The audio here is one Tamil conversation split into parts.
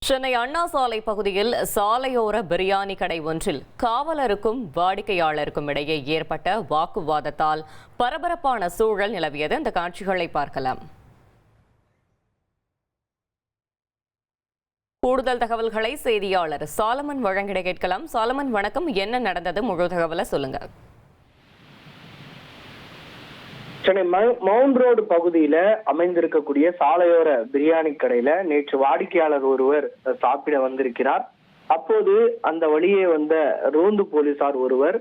சென்னை அண்ணா சாலை பகுதியில் சாலையோர பிரியாணி கடை ஒன்றில் காவலருக்கும் வாடிக்கையாளருக்கும் இடையே ஏற்பட்ட வாக்குவாதத்தால் பரபரப்பான சூழல் நிலவியது. இந்த காட்சிகளை பார்க்கலாம். கூடுதல் தகவல்களை செய்தியாளர் சாலமன் வழங்கிட கேட்கலாம். சாலமன், வணக்கம். என்ன நடந்தது? முழு தகவலை சொல்லுங்க. சென்னை மவுண்ட் ரோடு பகுதியில அமைந்திருக்கக்கூடிய சாலையோர பிரியாணி கடையில நேற்று வாடிக்கையாளர் ஒருவர் சாப்பிட வந்திருக்கிறார். அப்போது அந்த வழியே வந்த ரோந்து போலீசார் ஒருவர்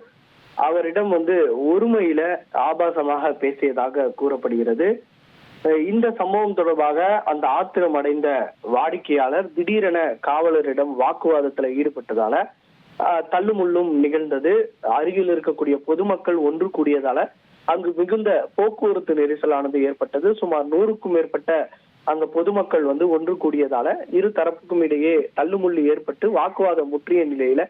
அவரிடம் ஒருமையில ஆபாசமாக பேசியதாக கூறப்படுகிறது. இந்த சம்பவம் தொடர்பாக அந்த ஆத்திரம் அடைந்த வாடிக்கையாளர் திடீரென காவலரிடம் வாக்குவாதத்துல ஈடுபட்டதால தள்ளுமுள்ளும் நிகழ்ந்தது. அருகில் இருக்கக்கூடிய பொதுமக்கள் ஒன்று கூடியதால அங்கு மிகுந்த போக்குவரத்து நெரிசலானது ஏற்பட்டது. சுமார் 100க்கும் மேற்பட்ட அந்த பொதுமக்கள் ஒன்று கூடியதால இரு தரப்புக்கும் இடையே தள்ளுமுள்ளு ஏற்பட்டு வாக்குவாதம் முற்றிய நிலையில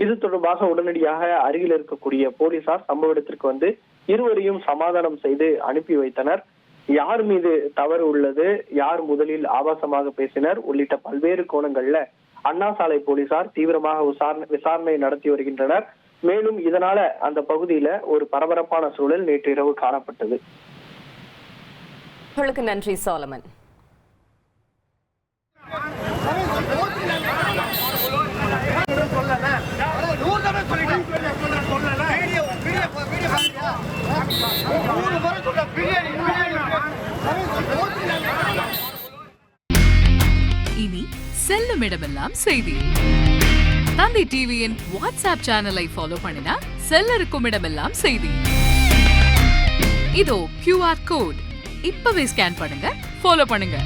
இது தொடர்பாக உடனடியாக அருகில் இருக்கக்கூடிய போலீசார் சம்பவ இடத்திற்கு இருவரையும் சமாதானம் செய்து அனுப்பி வைத்தனர். யார் மீது தவறு உள்ளது, யார் முதலில் ஆபாசமாக பேசினர் உள்ளிட்ட பல்வேறு கோணங்கள்ல அண்ணா சாலை போலீசார் தீவிரமாக விசாரணை நடத்தி வருகின்றனர். மேலும் இதனால அந்த பகுதியில ஒரு பரபரப்பான சூழல் நேற்று இரவு காணப்பட்டது. நன்றி சாலமன். இனி செல்லும் இடமெல்லாம் செய்தி. தந்தை டிவியின் வாட்ஸ்அப் சேனலை ஃபாலோ பண்ணினா செல்ல இருக்கும் இடமெல்லாம் செய்தி. இதோ QR கோட் இப்பவே ஸ்கேன் பண்ணுங்க, ஃபாலோ பண்ணுங்க.